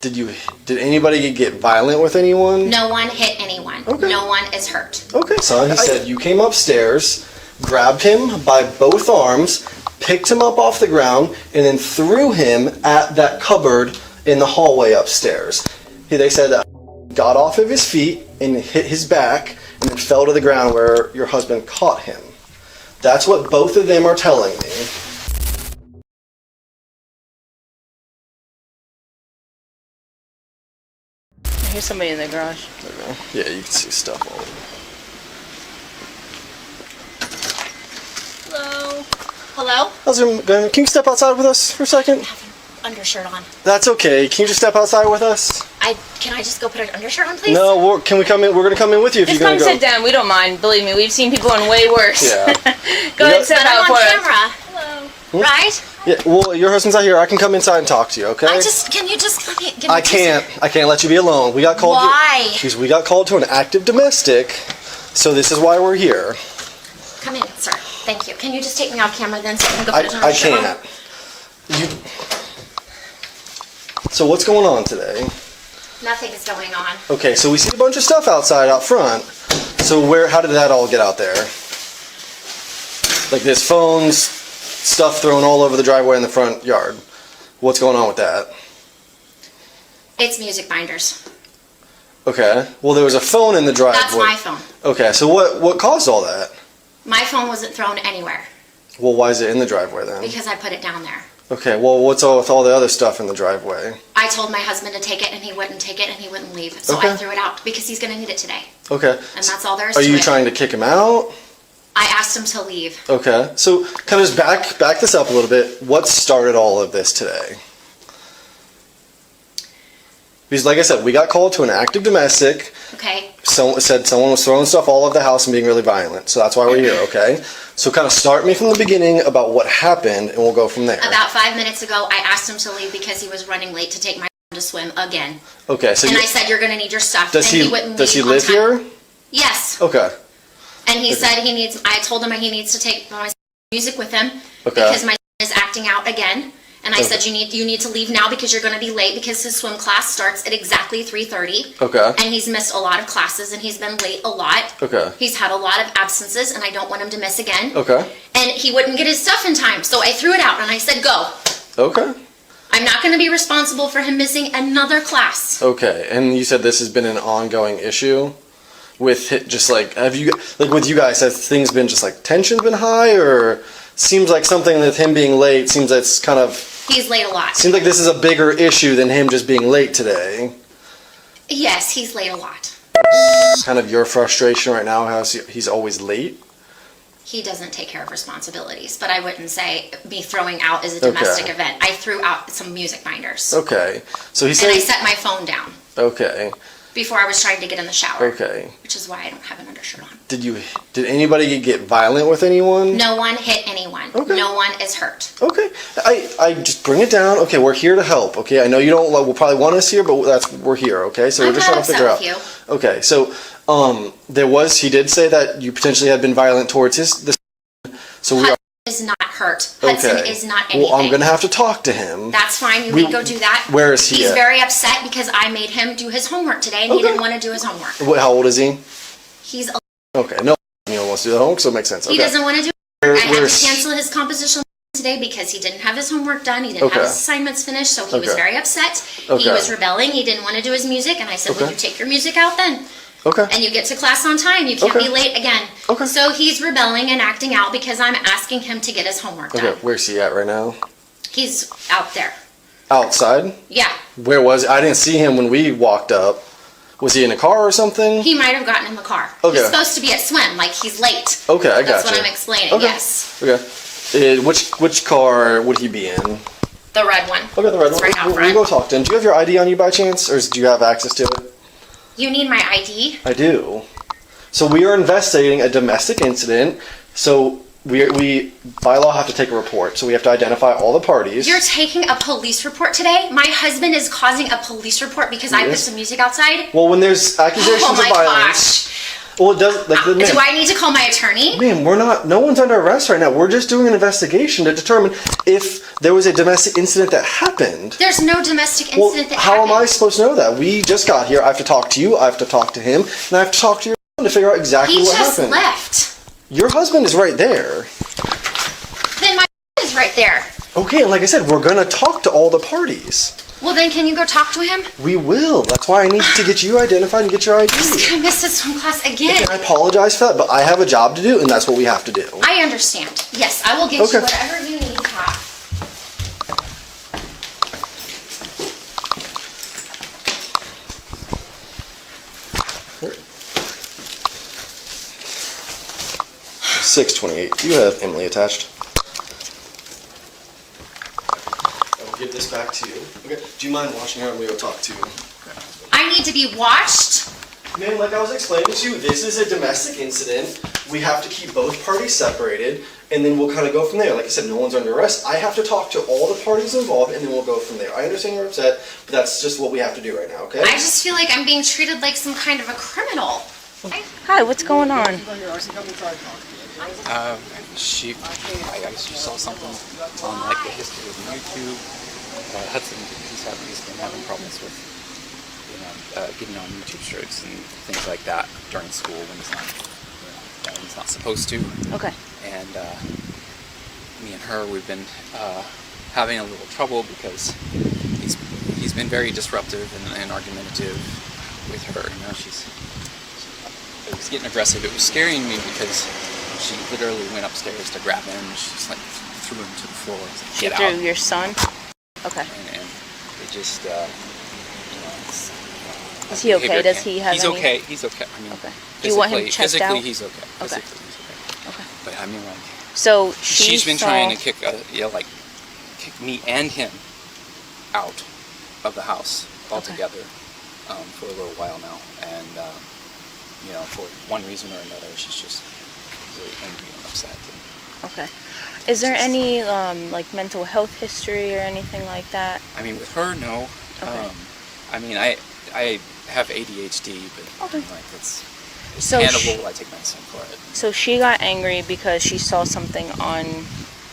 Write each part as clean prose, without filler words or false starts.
Did anybody get violent with anyone? No one hit anyone. Okay. No one is hurt. Okay, son. He said you came upstairs, grabbed him by both arms, picked him up off the ground, and then threw him at that cupboard in the hallway upstairs. They said that got off of his feet and hit his back and then fell to the ground where your husband caught him. That's what both of them are telling me. Here's somebody in the garage. There we go. Yeah, you can see stuff all over. Hello? Hello? How's it going? Can you step outside with us for a second? I have an undershirt on. That's okay. Can you just step outside with us? Can I just go put an undershirt on, please? No, can we come in? We're going to come in with you if Just you're going come to go. sit down. We don't mind. Believe me, we've seen people in way worse. Yeah. Go ahead and step But out I'm for on us. camera. Hello. Right? Yeah, well, your husband's not here. I can come inside and talk to you, okay? Can you just let me give me I can't let you be alone. We got called. Why? Because we got called to an active domestic, so this is why we're here. Come in, sir. Thank you. Can you just take me off camera then so I can go put an I undershirt on? can't. So what's going on today? Nothing is going on. Okay, so we see a bunch of stuff outside out front. So how did that all get out there? Like there's phones, stuff thrown all over the driveway in the front yard. What's going on with that? It's music binders. Okay. Well, there was a phone in the driveway. That's my phone. Okay, so what caused all that? My phone wasn't thrown anywhere Well, why is it in the driveway then? because I put it down there. Okay, well, what's all with all the other stuff in the driveway? I told my husband to take it and he wouldn't take it and he wouldn't leave. So Okay. I threw it out because he's going to need it today. Okay. And that's all there is to Are it. you trying to kick him out? I asked him to leave. Okay, so kind of just back this up a little bit. What started all of this today? Because like I said, we got called to an active domestic. Okay? Someone said someone was throwing stuff all over the house and being really violent. So that's why we're here, okay? So kind of start me from the beginning about what happened and we'll go from there. About 5 minutes ago, I asked him to leave because he was running late to take my son to swim again. Okay, so And I said, you're going to need your stuff. does and he wouldn't does he leave on live time. here? Yes. Okay. And he said I told him he needs to take my music with him Okay. because my son is acting out again. And I said, you need to leave now because you're going to be late because his swim class starts at exactly 3:30. Okay. And he's missed a lot of classes and he's been late a lot. Okay. He's had a lot of absences and I don't want him to miss again. Okay. And he wouldn't get his stuff in time. So I threw it out and I said, go. Okay. I'm not going to be responsible for him missing another class. Okay. And you said this has been an ongoing issue with just like with you guys, has things been just like tension's been high, or seems like something with him being late seems that's kind of He's late a lot. seems like this is a bigger issue than him just being late today. Yes, he's late a lot. Kind of your frustration right now, how he's always late. He doesn't take care of responsibilities, but I wouldn't say me throwing out is a domestic event. I threw out some music binders. Okay. So he And I said. set my phone down Okay. before I was trying to get in the shower. Okay. Which is why I don't have an undershirt on. Did anybody get violent with anyone? No one hit anyone. Okay. No one is hurt. Okay, I just bring it down. Okay, we're here to help. Okay, I know you don't will probably want us here, but we're here. Okay, so I'm we're just not trying to figure out. upset with Okay, so he did say that you potentially had been violent towards this. So we Hudson are is not hurt. Hudson okay. is not anything. Well, I'm gonna have to talk to him. That's fine. You may go do that. Where is he He's at? very upset because I made him do his homework today, and he Okay. didn't want to do his homework. How old is he? He's Okay, no, wants to do the homework, so it makes sense. Okay. He doesn't want to do homework. I had Where's- to cancel his composition today because he didn't have his homework done. He didn't Okay. have his assignments finished, so he was Okay. very upset. He Okay. was rebelling. He didn't want to do his music, and I said, "Will Okay. you take your music out then?" Okay. And you get to class on time. You can't Okay. be late again. Okay. So he's rebelling and acting out because I'm asking him to get his homework Okay, done. where's he at right now? He's out there. Outside? Yeah. Where was I didn't see him when we walked up. Was he in a car or something? He might have gotten in the car. Okay. He's supposed to be at swim, like he's late. Okay, I That's gotcha. what I'm explaining, Okay. yes. Okay. Which car would he be in? The red one. Okay, the red It's one. right out We'll front. go talk to him. Do you have your ID on you by chance, or do you have access to it? You need my ID? I do. So we are investigating a domestic incident. So we by law have to take a report. So we have to identify all the parties. You're taking a police report today? My husband is causing a police report because I put Yes. some music outside? Well, when there's accusations Oh my of violence, Well, it doesn't, like, Do I need to call my attorney? ma'am, no one's under arrest right now. We're just doing an investigation to determine if there was a domestic incident that happened. There's no domestic Well, incident that how happened. am I supposed to know that? We just got here. I have to talk to you. I have to talk to him. And I have to talk to your husband to figure out exactly He what just happened. left. Your husband is right there. Then my is right there. Okay, and like I said, we're going to talk to all the parties. Well, then can you go talk to him? We will. That's why I need to get you identified and get your ID. I missed this swim class again. I apologize for that, but I have a job to do, and that's what we have to do. I understand. Yes, I will get Okay. you whatever you need to have. Here. 628. Do you have Emily attached? I'll give this back to you. Okay. Do you mind watching her and we go talk to you? I need to be watched. Ma'am, like I was explaining to you, this is a domestic incident. We have to keep both parties separated, and then we'll kind of go from there. Like I said, no one's under arrest. I have to talk to all the parties involved, and then we'll go from there. I understand you're upset, but that's just what we have to do right now, okay? I just feel like I'm being treated like some kind of a criminal. Hi, what's going on? I guess she saw something on like the history of YouTube. Hudson, he's been having problems with, getting on YouTube strokes and things like that during school when he's not supposed to. Okay. And me and her, we've been having a little trouble because he's been very disruptive and argumentative with her. It was getting aggressive. It was scaring me because she literally went upstairs to grab him. She just like threw him to the floor. Like, She Get threw out. your son? Okay. And it just, Is he okay? Does he have He's any... okay. He's okay. I mean, Okay. Do you want him checked physically, out? he's okay. Okay. Physically, he's okay. Okay. But I mean, like, So she's been saw... trying to kick me and him out of the house altogether for a little while now. And, for one reason or another, she's just really angry and upset. Okay. Is there any, mental health history or anything like that? I mean, with her, no. Okay. I mean, I have ADHD, but Okay. it's So handleable. I take medicine for it. So she got angry because she saw something on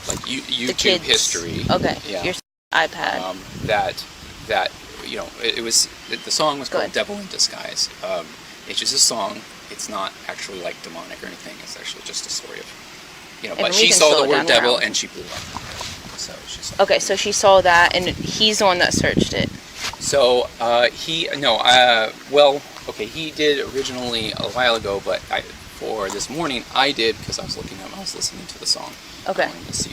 Like the YouTube kids' history. Okay. Yeah. Your iPad. That it was the song was Go called ahead. "Devil in Disguise." It's just a song. It's not actually like demonic or anything. It's actually just a story of, And But we she can saw slow the it word down devil around. and she blew up. So she's Okay, so she saw that, and he's the one that searched it. So he did originally a while ago, but for this morning I did because I was listening to the song. Okay. I wanted to see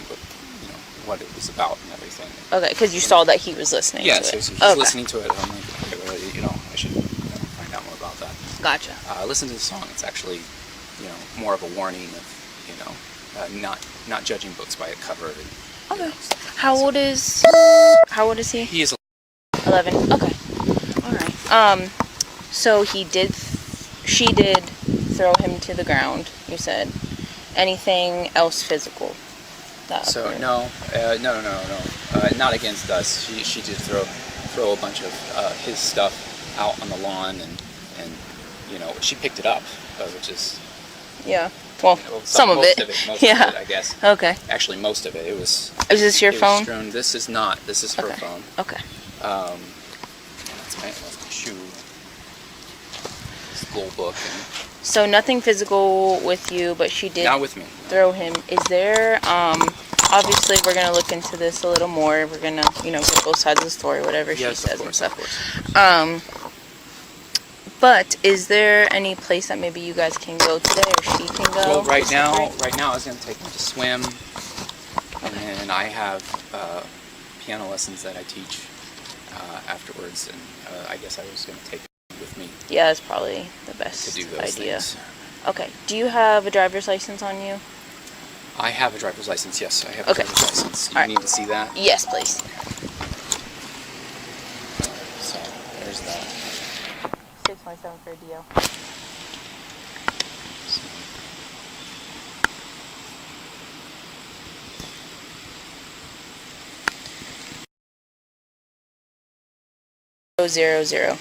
what it was about and everything. Okay, because you saw that he was listening Yeah, to so it. he's Okay. listening to it. I'm like, okay, well, I should find out more about that. Gotcha. Listen to the song. It's actually, more of a warning of, not judging books by a cover. And, Okay. stuff like that. How So old is he? he is? 11. Okay. All right. So she did throw him to the ground. You said. Anything else physical? So occurred? no, not against us. She did throw a bunch of his stuff out on the lawn, and she picked it up, which is Yeah. Well, some of most it. Most Yeah. of it, I guess. Okay. Actually, most of it. It was. Is this your it was phone? strewn. This is not. This is her Okay. phone. Okay. That's my shoe. This gold book. And So nothing physical with you, but she did not with me. throw him. Is there, obviously we're going to look into this a little more. We're going to, get both sides of the story, whatever Yes, she says of course, and of stuff. course. But is there any place that maybe you guys can go today or she can go? Well, right now I was going to take him to swim, and then I have piano lessons that I teach afterwards, and I guess I was going to take him with me Yeah, that's probably the best to do those idea. things. Okay. Do you have a driver's license on you? I have a driver's license. Yes, I have Okay. a driver's license. You All right. need to see that. Yes, please. So there's that. 627 for a DO. Zero.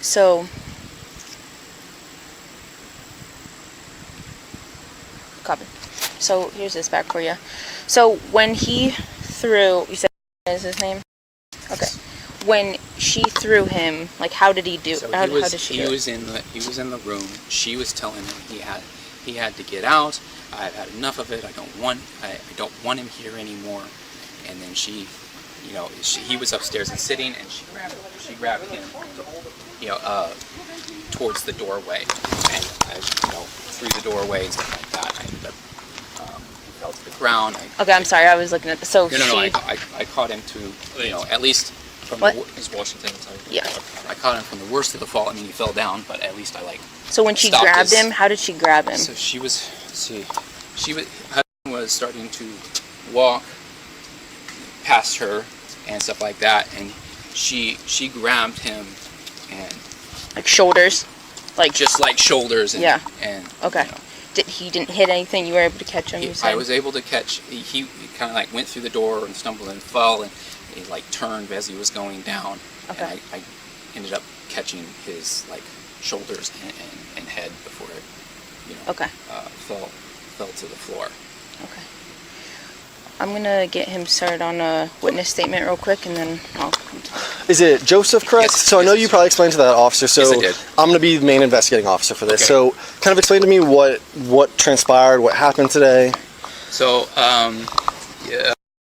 So, copy. So here's this back for you. So when he threw, you said is his name? Okay. When she threw him, like, how did he do? So how did she do he it? was in the room. She was telling him he had to get out. I've had enough of it. I don't want him here anymore. And then he was upstairs and sitting, and she grabbed him, towards the doorway, and through the doorway and stuff like that. I ended up fell to the ground. Okay, I'm sorry. I was looking at No. I caught him to at least from What? his Washington. Yeah. I caught him from the worst of the fall. I mean, he fell down, but at least I So when she stopped grabbed his- him, how did she grab him? So she was starting to walk past her and stuff like that, and she grabbed him and Like shoulders, like just like shoulders and Yeah. and Okay. He didn't hit anything. You were able to catch him. You said. I was able to catch. He kind of like went through the door and stumbled and fell, and he like turned as he was going down. Okay. And I ended up catching his like shoulders and head before it, Okay. fell to the floor. Okay. I'm gonna get him started on a witness statement real quick, and then I'll come talk. Is it Joseph, correct? Yes, So I know yes, you it's probably explained to that officer. So Yes, I did. I'm going to be the main investigating officer for this. Okay. So kind of explain to me what transpired, what happened today. So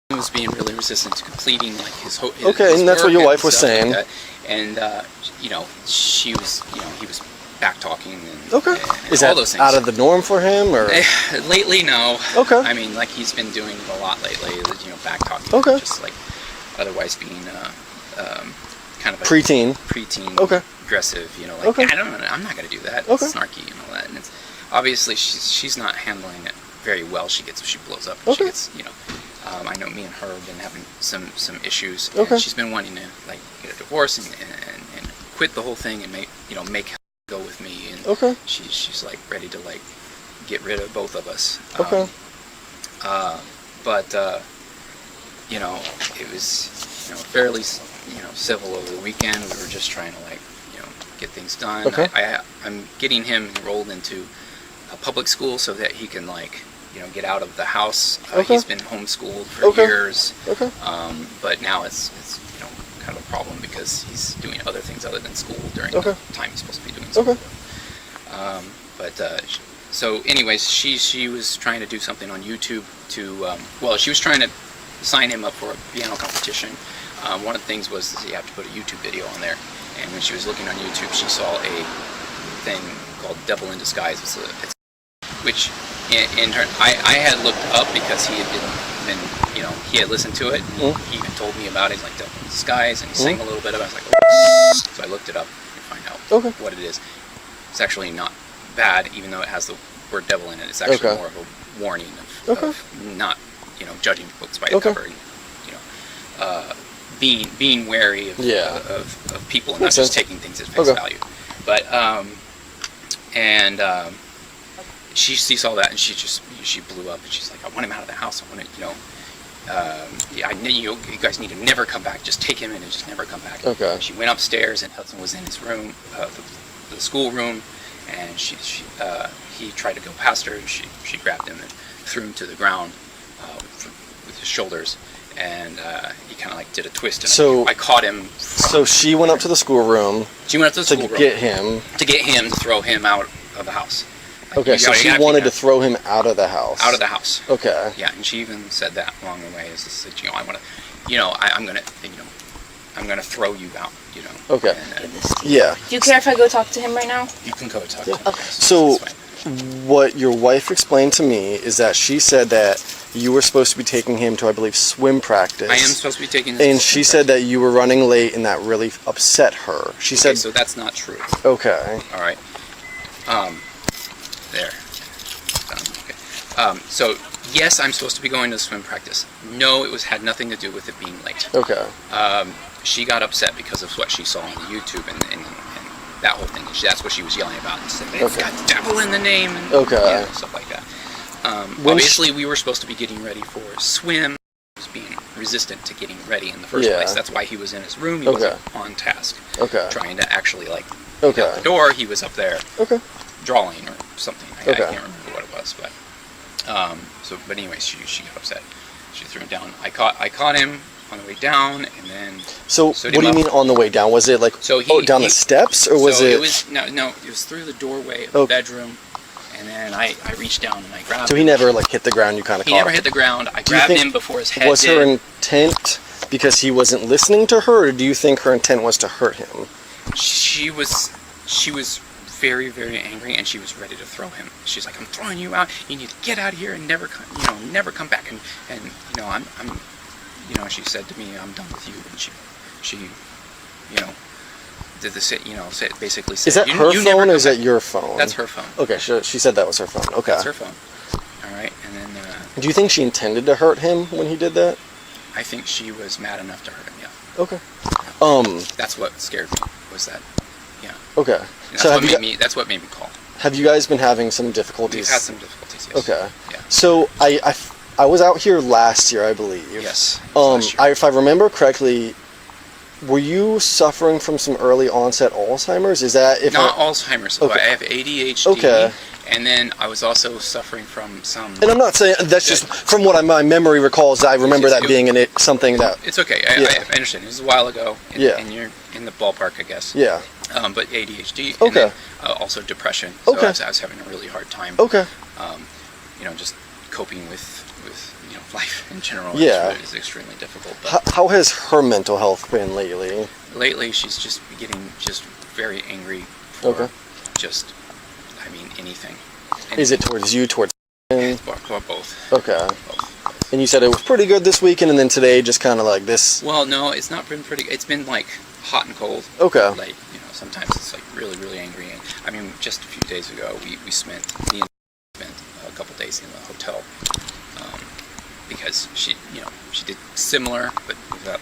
he was being really resistant to completing like his Okay, his and that's what work your and wife was stuff like saying. that. And she was he was back talking and, Okay. and Is all that those things. out of the norm for him, or? Lately, no. Okay. I mean, like he's been doing it a lot lately. Back talking. Okay. Just like otherwise being kind of a Preteen. Okay. aggressive. Like Okay. I'm not gonna do that. Okay. It's snarky and all that. And it's obviously she's not handling it very well. She blows up. Okay. She gets I know me and her have been having some issues. Okay. And she's been wanting to like get a divorce and quit the whole thing and make her go with me. And Okay. she's like ready to like get rid of both of us. Okay. But it was fairly civil over the weekend. We were just trying to like get things done. Okay. I'm getting him enrolled into a public school so that he can like get out of the house. Okay. He's been homeschooled for Okay. years. Okay. But now it's kind of a problem because he's doing other things other than school during Okay. the time he's supposed to be doing school. Okay. So anyways, she was trying to do something on YouTube to she was trying to sign him up for a piano competition. One of the things was that you have to put a YouTube video on there, and when she was looking on YouTube, she saw a thing called "Devil in Disguise," which in her I had looked up because he had been he had listened to it. Mm. He even told me about it. He's like "Devil in Disguise," and he sang a little bit of it. I was like, oh. So I looked it up to find out Okay. what it is. It's actually not bad, even though it has the word devil in it. It's actually Okay. more of a warning Okay. of not judging books by the Okay. cover, and being wary of, Yeah. of people and Makes not just sense. taking things at face Okay. value. But she saw that and she blew up and she's like, I want him out of the house. I want you guys need to never come back. Just take him in and just never come back. Okay. She went upstairs and Hudson was in his room, the school room, and he tried to go past her and she grabbed him and threw him to the ground with his shoulders, and he kind of like did a twist and So- I caught him. So she went up to the schoolroom She went up to the to school room get him. to throw him out of the house. Like, Okay, you so gotta- she you gotta wanted be to throw him out of the house. out of the house. Okay. Yeah, and she even said that along the way. Is this, I want to, I'm gonna throw you out. Okay. And, Yeah. Do you care if I go talk to him right now? you can go talk Yeah. to him. Okay. So That's fine. what your wife explained to me is that she said that you were supposed to be taking him to, I believe, swim practice. I am supposed to be taking this. And she said that you were running late and that really upset her. She Okay, said, so that's not true. okay. All right. There. Okay. So yes, I'm supposed to be going to swim practice. No, it had nothing to do with it being late. Okay. She got upset because of what she saw on YouTube and that whole thing. That's what she was yelling about. And said, it's Okay. got devil in the name. And, stuff like that. When Obviously, we were supposed to be getting ready for swim. It was being resistant to getting ready in the first Yeah. place. That's why he was in his room. He Okay. wasn't on task. Okay. Trying to actually like Okay. get out the door. He was up there Okay. drawing or something. I Okay. can't remember what it was, but but anyway, she got upset. She threw him down. I caught him on the way down, and then So stood what do him you up. mean on the way down? Was it like So he- down the he- steps, or was so it? it was no, it was through the doorway of the Okay. bedroom, and then I reached down and I grabbed So him. he never like hit the ground. You kind of He caught never him. hit the ground. I Do you grabbed think- him before his head Was did. her intent because he wasn't listening to her, or do you think her intent was to hurt him? She was very, very angry, and she was ready to throw him. She's like, "I'm throwing you out. You need to get out of here and never come, never come back." And I'm she said to me, "I'm done with you." And she did this, basically said, Is that "You- her you never phone, or come is that back." your phone? That's her phone. Okay, she said that was her phone. Okay. That's her phone. All right, and then Do you think she intended to hurt him when he did that? I think she was mad enough to hurt him. Yeah, Okay. that's what scared me. Was that? Yeah. Okay. And that's So what made me. That's what made me call. have you guys been having some difficulties? We've had some difficulties. Yes. Okay. Yeah. So I was out here last year, I believe. Yes. Last year. If I remember correctly, were you suffering from some early onset Alzheimer's? Is that if Not Alzheimer's. Okay. I have ADHD. Okay. And then I was also suffering from some. And I'm not saying that's just from what my memory recalls. I remember that being something that. It's okay. Yeah. I understand. It was a while ago. Yeah. And you're in the ballpark, I guess. Yeah. But ADHD. Okay. And then, also depression. So Okay. I was having a really hard time. Okay. Just coping with life in general. Yeah. Is extremely difficult. But How has her mental health been lately? lately, she's just getting just very angry. For Okay. Just, anything. Is it towards you, towards him? Both? Okay. Both. And you said it was pretty good this weekend, and then today just kind of like this. Well, no, it's not been pretty. It's been like hot and cold. Okay. Like sometimes it's like really, really angry. And just a few days ago, we spent a couple days in the hotel because she did similar, but without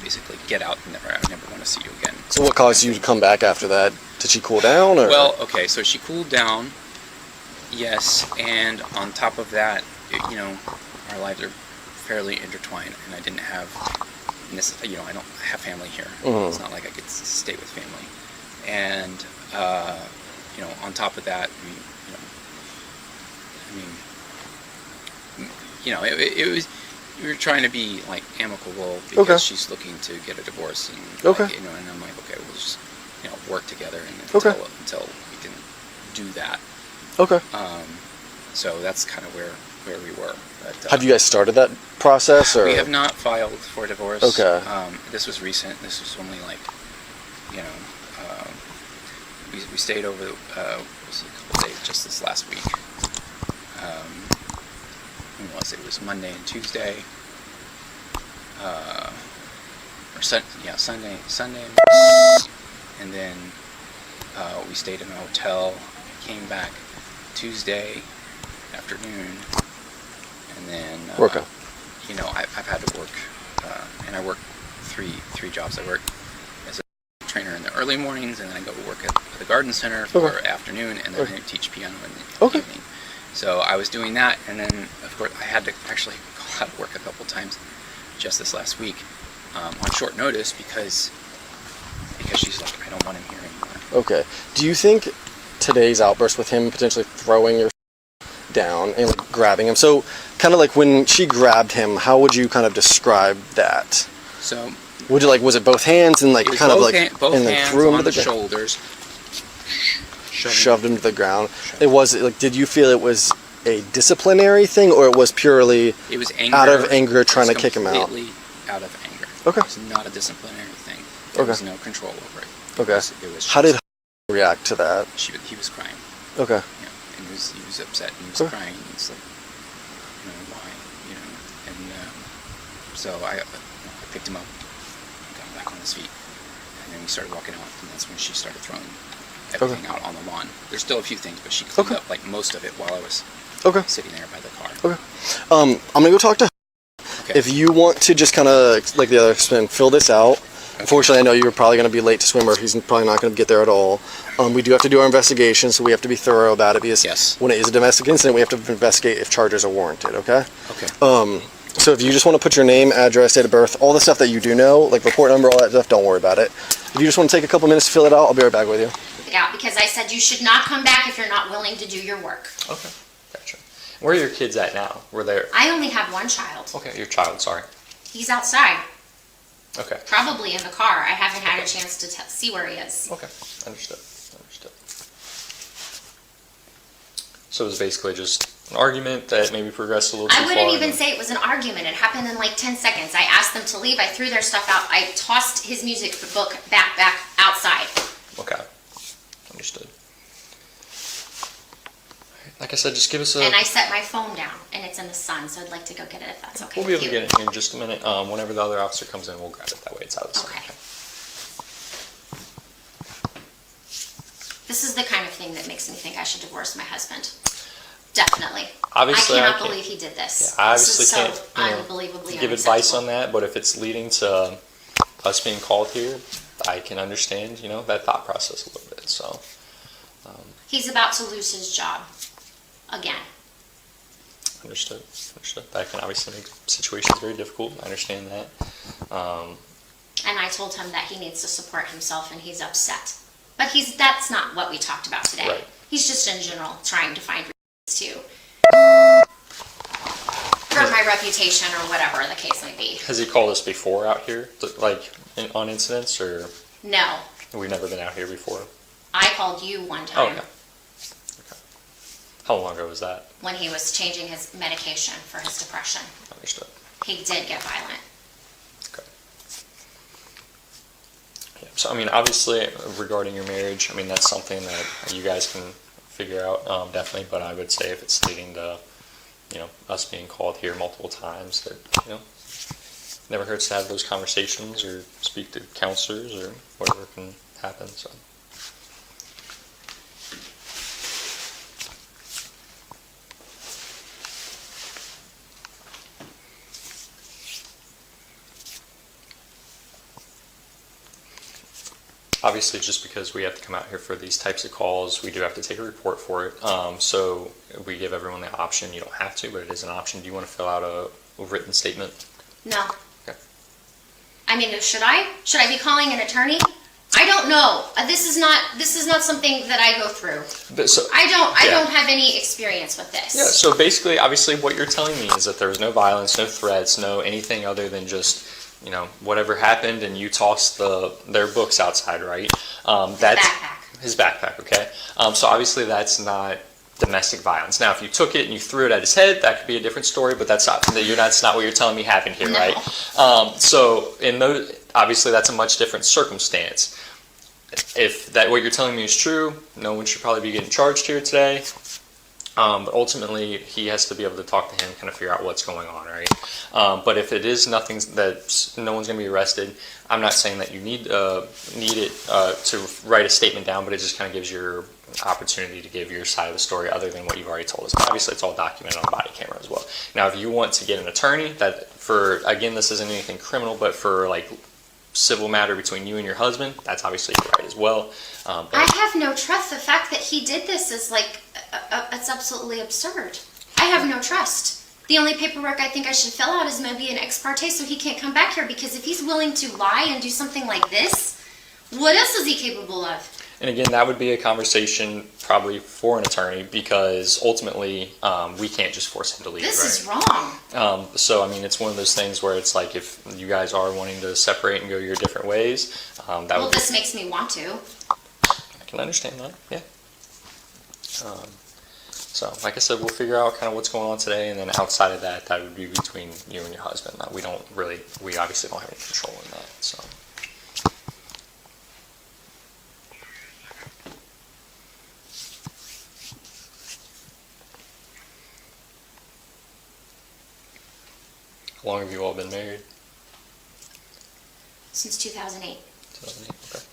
basically get out and I never want to see you again. So what caused you to come back after that? Did she cool down, or? Well, okay, so she cooled down, yes, and on top of that, our lives are fairly intertwined, and I didn't have, I don't have family here. Mhm. It's not like I could stay with family, and on top of that, it was. We were trying to be like amicable because Okay. she's looking to get a divorce, and Okay. and I'm like, okay, we'll just work together and Okay. until we can do that. Okay. So that's kind of where we were. But, Have you guys started that process, or? We have not filed for divorce. Okay. This was recent. This was only like, we stayed over a couple days just this last week. When was it? It was Monday and Tuesday. Sunday, and then we stayed in a hotel. Came back Tuesday afternoon, and then Okay. I've had to work, and I work three jobs. I work as a trainer in the early mornings, and then I go work at the garden center for Okay. afternoon, and then Okay. I teach piano in the Okay. evening. So I was doing that, and then of course I had to actually go out of work a couple times just this last week on short notice because she's like, I don't want him here anymore. Okay. Do you think today's outburst with him potentially throwing your down and like grabbing him? So kind of like when she grabbed him, how would you kind of describe that? So Would you was it both hands and like it was kind of both like both and then hands threw him on to the the ground? shoulders, Shoved him to the ground. It was like, did you feel it was a disciplinary thing, or it was purely It was anger. out of anger It trying was to kick him out? Completely out of anger. Okay. It was not a disciplinary thing. There Okay. was no control over it. Okay. It was How did he react to that? he was crying? Okay. And he was upset and he was Okay. crying. And it's like, why? And so I picked him up, got him back on his feet, and then we started walking out. And that's when she started throwing everything out on the lawn. There's still a few things, but she cleaned Okay. up like most of it while I was Okay. sitting there by the car. Okay. I'm gonna go talk to. Okay. If you want to just kind of like the other spin, fill this out. Unfortunately, I know you're probably going to be late to swim, or he's probably not going to get there at all. We do have to do our investigation, so we have to be thorough about it, because Yes. when it is a domestic incident, we have to investigate if charges are warranted. Okay. Okay. So if you just want to put your name, address, date of birth, all the stuff that you do know, like report number, all that stuff, don't worry about it. If you just want to take a couple minutes to fill it out, I'll be right back with you. Yeah, because I said you should not come back if you're not willing to do your work. Okay, gotcha. Where are your kids at now? Were they? I only have one child. Okay, your child. Sorry. He's outside, Okay. probably in the car. I haven't had a chance to see where he is. Okay, understood. So it was basically just an argument that maybe progressed a little too far. I wouldn't even say it was an argument. It happened in like 10 seconds. I asked them to leave. I threw their stuff out. I tossed his music book back outside. Okay, understood. Like I said, just give us a... And I set my phone down, and it's in the sun, so I'd like to go get it if that's okay We'll be able with to you. get it here in just a minute. Whenever the other officer comes in, we'll grab it. That way it's out of the sun. Okay. This is the kind of thing that makes me think I should divorce my husband. Definitely. Obviously, I cannot believe he did this. I This is obviously so can't unbelievably give advice on unacceptable. that, but if it's leading to us being called here, I can understand, that thought process a little bit. So, He's about to lose his job again. understood. That can obviously make situations very difficult. I understand that. And I told him that he needs to support himself, and he's upset. But that's not what we talked about today. Right. He's just in general trying to find reasons to hurt my reputation or whatever the case may be. Has he called us before out here, on incidents, or No. we've never been out here before? I called you one Oh, time okay. How long ago was that? when he was changing his medication for his depression. Understood. He did get violent. Okay. Yeah, so, obviously, regarding your marriage, that's something that you guys can figure out, definitely, but I would say if it's leading to, us being called here multiple times, that, never hurts to have those conversations or speak to counselors or whatever can happen, so. Obviously, just because we have to come out here for these types of calls, we do have to take a report for it. So we give everyone the option. You don't have to, but it is an option. Do you want to fill out a written statement? No. Okay. Should I? Should I be calling an attorney? I don't know. This is not something that I go through. But so, I Yeah. don't have any experience with this. Yeah, so basically, obviously, what you're telling me is that there was no violence, no threats, no anything other than just, whatever happened, and you tossed their books outside, right? That's backpack. his backpack, okay? So obviously, that's not domestic violence. Now, if you took it and you threw it at his head, that could be a different story, but that's not what you're telling me happened here, No. right? So in those, obviously, that's a much different circumstance. If what you're telling me is true, no one should probably be getting charged here today. But ultimately, he has to be able to talk to him, kind of figure out what's going on, right? But if it is nothing that no one's going to be arrested, I'm not saying that you need it to write a statement down, but it just kind of gives your opportunity to give your side of the story other than what you've already told us. Obviously, it's all documented on body camera as well. Now, if you want to get an attorney, again, this isn't anything criminal, but for civil matter between you and your husband, that's obviously your right as well. I have no trust. The fact that he did this is it's absolutely absurd. I have no trust. The only paperwork I think I should fill out is maybe an ex parte so he can't come back here, because if he's willing to lie and do something like this, what else is he capable of? And again, that would be a conversation probably for an attorney, because ultimately we can't just force him to leave. This right? is wrong. So, it's one of those things where it's like if you guys are wanting to separate and go your different ways, This makes me want to. I can understand that, yeah. So, like I said, we'll figure out kind of what's going on today, and then outside of that, that would be between you and your husband. We obviously don't have any control in that, so. How long have you all been married? Since 2008. 2008, okay.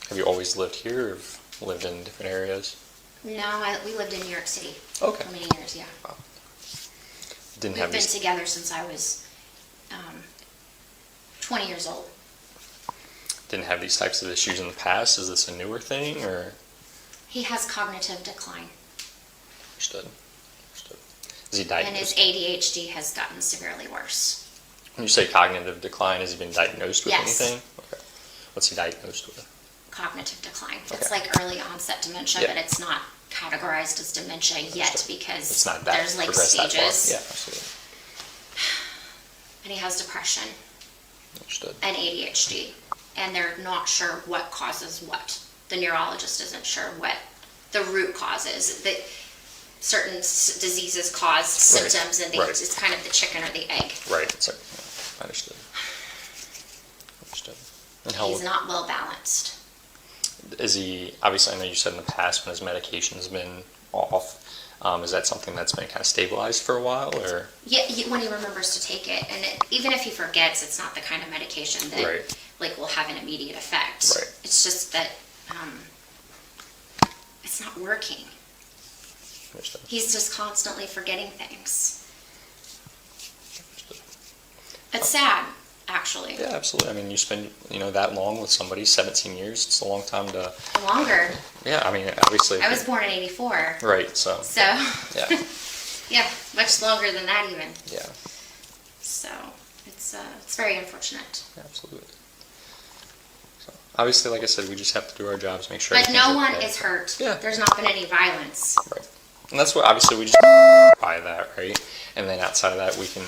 Have you always lived here, or lived in different areas? No, we lived in New York City Okay. for many years, yeah. Wow. Didn't We've have been these. together since I was 20 years old. Didn't have these types of issues in the past. Is this a newer thing, or He has cognitive decline. understood? Is he And his diagnosed? ADHD has gotten severely worse. When you say cognitive decline, has he been diagnosed with Yes. anything? Okay. What's he diagnosed with? Cognitive decline. It's Okay. like early onset dementia, Yeah. but it's not categorized as dementia yet Understood. because It's not that there's like progressed that far. stages. Yeah, absolutely. And he has depression Understood. and ADHD, and they're not sure what causes what. The neurologist isn't sure what the root cause is. That certain diseases cause symptoms, and right. it's kind of the chicken or the egg. Right. It's like, yeah, understood. Understood. And how He's not well balanced. is he? Obviously, I know you said in the past when his medication's been off. Is that something that's been kind of stabilized for a while, or? Yeah, when he remembers to take it, and even if he forgets, it's not the kind of medication that Right. like will have an immediate effect. Right. It's just that it's not working. Understood. He's just constantly forgetting things. Understood. It's sad, actually. Yeah, absolutely. I mean, you spend that long with somebody, 17 years. It's a long time to. Longer. Yeah, I mean, obviously. I was born in '84. Right. So. So Yeah. yeah, much longer than that even. Yeah. So it's very unfortunate. Absolutely. So, obviously, like I said, we just have to do our jobs, make sure. But no everything's one okay. is hurt. Yeah. There's not been any violence. Right. And that's what, obviously, we just by that, right? And then outside of that, we can,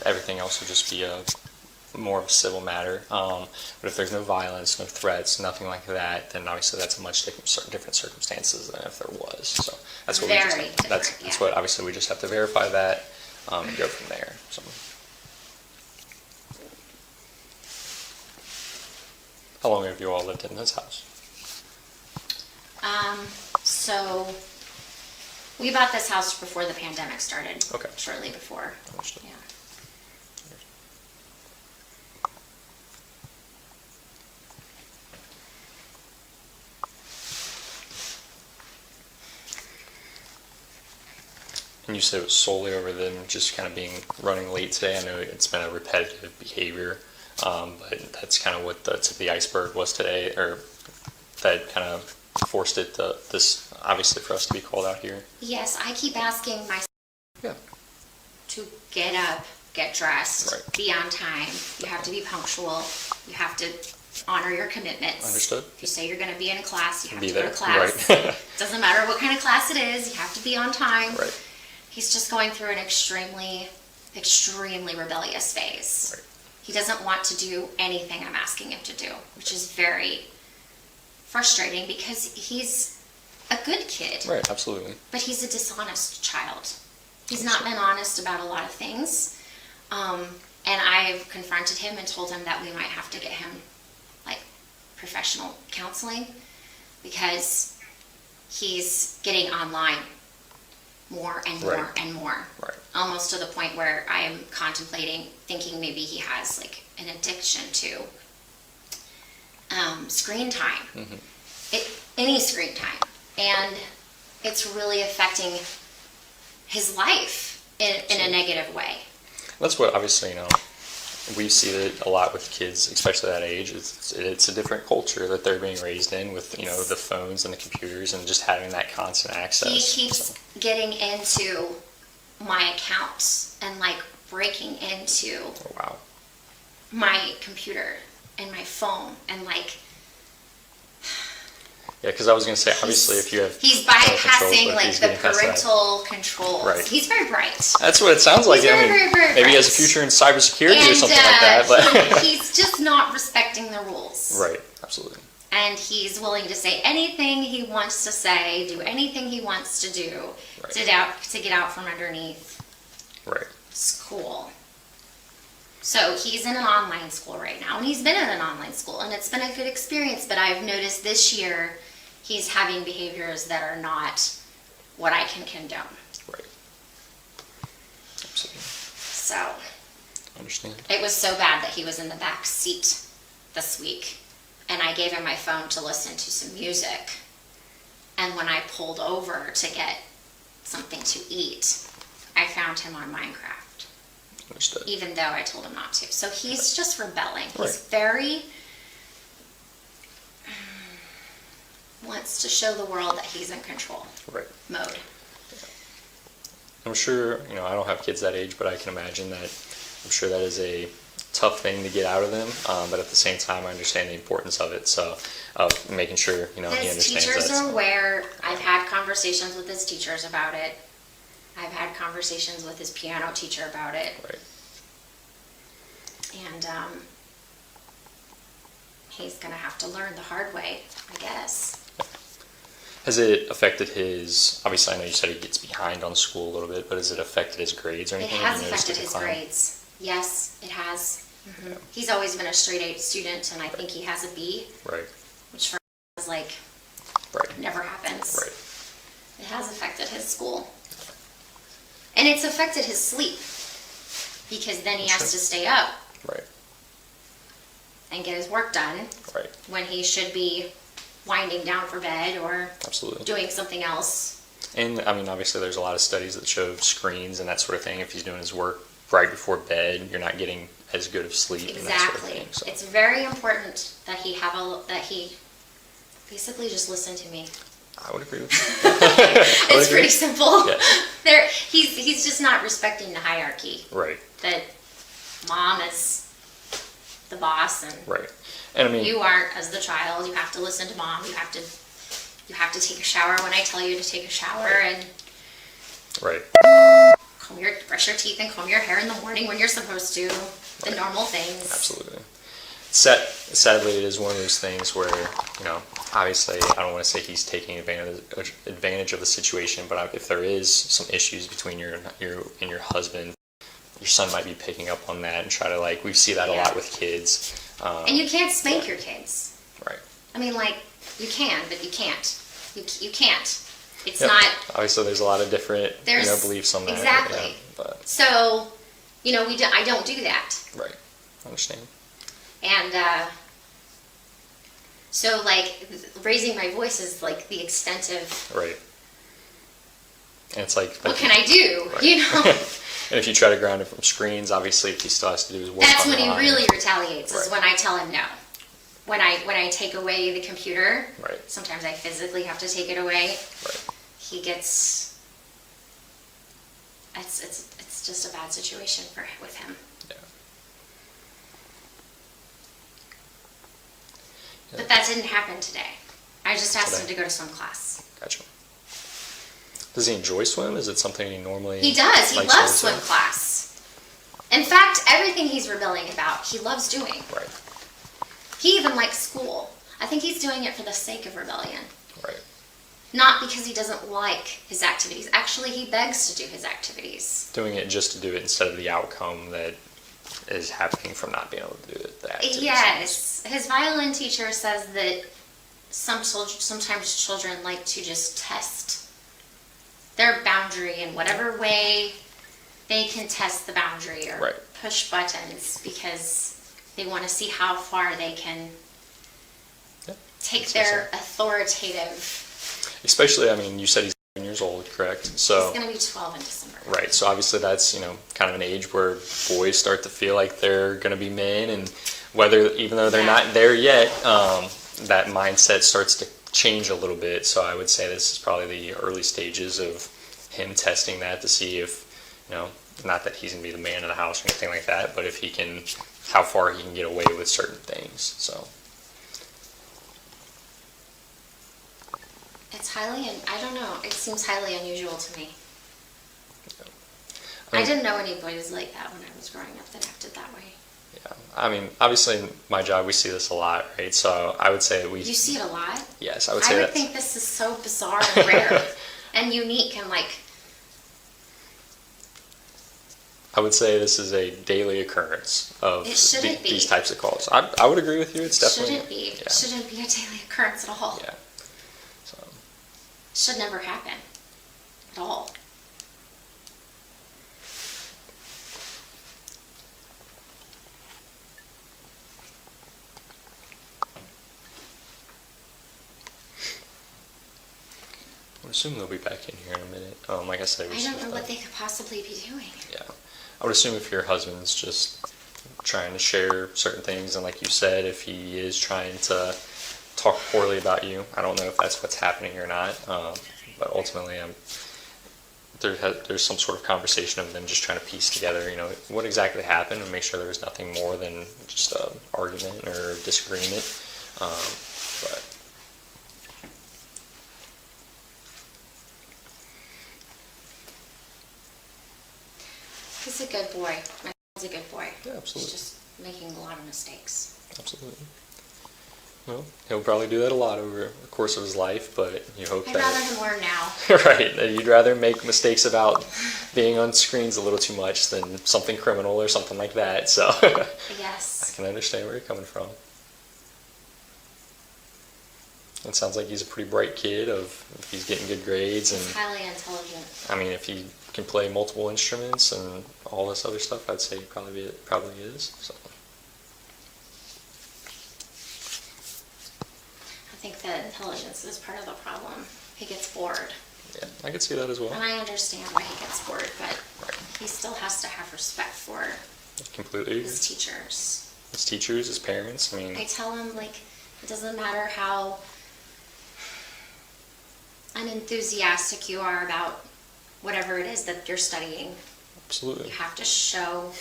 everything else will just be more of a civil matter. But if there's no violence, no threats, nothing like that, then obviously that's a much different circumstances than if there was. So that's what we just Very have, different, that's yeah. what obviously we just have to verify that and go from there. So. How long have you all lived in this house? So we bought this house before the pandemic started. Okay. Shortly before. Understood. Yeah. And you said it was solely over them just kind of running late today. I know it's been a repetitive behavior, but that's kind of what the tip of the iceberg was today, or that kind of forced it this obviously for us to be called out here. Yes, I keep asking myself Yeah. to get up, get dressed, Right. be on time. You have to be punctual. You have to honor your commitments. Understood. If you say you're going to be in a class, you have Be to go there. to class. Right. Doesn't matter what kind of class it is, you have to be on time. Right. He's just going through an extremely, extremely rebellious phase. Right. He doesn't want to do anything I'm asking him to do, which is very frustrating because he's a good kid, Right. Absolutely. but he's a dishonest child. He's not been honest about a lot of things. And I've confronted him and told him that we might have to get him like professional counseling because he's getting online more and more Right. and more. Right. Almost to the point where I am contemplating thinking maybe he has like an addiction to screen time. Mm-hmm. Any screen time. And it's really affecting his life in a negative way. That's what obviously we see it a lot with kids, especially that age. It's a different culture that they're being raised in with the phones and the computers and just having that constant access. He keeps getting into my accounts and like breaking into Oh, wow. my computer and my phone and like Yeah, because I was going to say, obviously, if you have he's parental control, bypassing but like he's the getting past that. parental controls. Right. He's very bright. That's what it sounds like. He's I very, mean, very, very maybe he has a bright. future in cybersecurity or something like that. But he's just not respecting the rules. right, absolutely. And he's willing to say anything he wants to say, do anything he wants to do Right. to get out from underneath Right. school. So he's in an online school right now, and he's been in an online school, and it's been a good experience, but I've noticed this year he's having behaviors that are not what I can condone. Right. Absolutely. So Understand. it was so bad that he was in the back seat this week, and I gave him my phone to listen to some music. And when I pulled over to get something to eat, I found him on Minecraft, Understood. even though I told him not to. So he's just rebelling. He's Right. very wants to show the world that he's in control Right. mode. I'm sure, I don't have kids that age, but I can imagine that I'm sure that is a tough thing to get out of them. But at the same time, I understand the importance of it. So, of making sure, he His understands teachers that. are aware. I've had conversations with his teachers about it. I've had conversations with his piano teacher about it. Right. And he's going to have to learn the hard way, I guess. Has it affected his, obviously I know you said he gets behind on school a little bit, but has it affected his grades or It anything? has Have you noticed affected a his decline? grades. Yes, it has. Yeah. He's always been a straight A student, and I think he has a B, Right, which for is like right, never happens. right. It has affected his school. And it's affected his sleep, because then he has Sure. to stay up Right, and get his work done right, when he should be winding down for bed or absolutely. doing something else. And I mean, obviously, there's a lot of studies that show screens and that sort of thing. If he's doing his work right before bed, you're not getting as good of sleep and that sort of Exactly. thing. So, It's very important that he basically just listen to me. I would agree with you. It's pretty simple. Yeah. He's just not respecting the hierarchy. Right, That mom is the boss and right. And I mean, you aren't as the child. You have to listen to mom. You have to take a shower when I tell you to take a shower and right, brush your teeth and comb your hair in the morning when you're supposed to. The Right. normal things. absolutely. Sadly, it is one of those things where, obviously, I don't want to say he's taking advantage of the situation, but if there is some issues between you and your husband, your son might be picking up on that and try to, we see that a Yeah. lot with kids. And you can't spank your kids. Right. I mean, you can, but you can't. You can't. It's Yep. not. Obviously, there's a lot of different There's beliefs on that. exactly. Yeah, but So, I don't do that. right, I understand. And so, raising my voice is the extent of Right. And it's like what can I do? Right. And if you try to ground him from screens, obviously, if he still has to do his work. That's when he online, really retaliates. Is Right. when I tell him no. When I take away the computer. Right. Sometimes I physically have to take it away. Right. He gets. It's just a bad situation with him. Yeah. But that didn't happen today. I just asked him Today. to go to swim class. Gotcha. Does he enjoy swim? Is it something he normally? He does. He likes loves to swim do? class. In fact, everything he's rebelling about, he loves doing. Right. He even likes school. I think he's doing it for the sake of rebellion. Right. Not because he doesn't like his activities. Actually, he begs to do his activities. Doing it just to do it instead of the outcome that is happening from not being able to do it. The activities. Yes. His violin teacher says that sometimes children like to just test their boundary in whatever way they can test the boundary or Right. push buttons because they want to see how far they can Yeah, take that's their awesome. authoritative. Especially, I mean, you said he's 7 years old, correct? So. He's going to be 12 in December. Right, so obviously that's, kind of an age where boys start to feel like they're going to be men, and even though they're Yeah. not there yet, that mindset starts to change a little bit. So I would say this is probably the early stages of him testing that to see if, not that he's going to be the man of the house or anything like that, but if how far he can get away with certain things, so. It's I don't know, it seems highly unusual to me. I I mean- didn't know any boys like that when I was growing up that acted that way. Yeah, I mean, obviously in my job we see this a lot, right? So I would say You see it a lot? yes, I would I say would that's, think this is so bizarre and rare and unique and I would say this is a daily occurrence of It shouldn't be. these types of calls. I would agree with you. It's definitely shouldn't be. Yeah, Shouldn't be a daily occurrence at all. yeah. So Should never happen at all. I would assume they'll be back in here in a minute. Like I said, I don't know what they could possibly be doing. Yeah, I would assume if your husband's just trying to share certain things, and like you said, if he is trying to talk poorly about you, I don't know if that's what's happening or not. But ultimately, there's some sort of conversation of them just trying to piece together, what exactly happened and make sure there was nothing more than just an argument or disagreement. But He's a good boy. My son's a good boy. Yeah, absolutely. He's just making a lot of mistakes. Absolutely. Well, he'll probably do that a lot over the course of his life, but you hope I'd that... rather him learn now. Right, that you'd rather make mistakes about being on screens a little too much than something criminal or something like that, so... Yes. I can understand where you're coming from. It sounds like he's a pretty bright kid, if he's getting good grades, He's and highly intelligent. I mean, if he can play multiple instruments and all this other stuff, I'd say he probably is, so... I think that intelligence is part of the problem. He gets bored. Yeah, I could see that as well. And I understand why he gets bored, but Right. he still has to have respect for Completely. his teachers. His teachers, his parents, I I mean, tell him, it doesn't matter how unenthusiastic you are about whatever it is that you're studying. absolutely. You have to show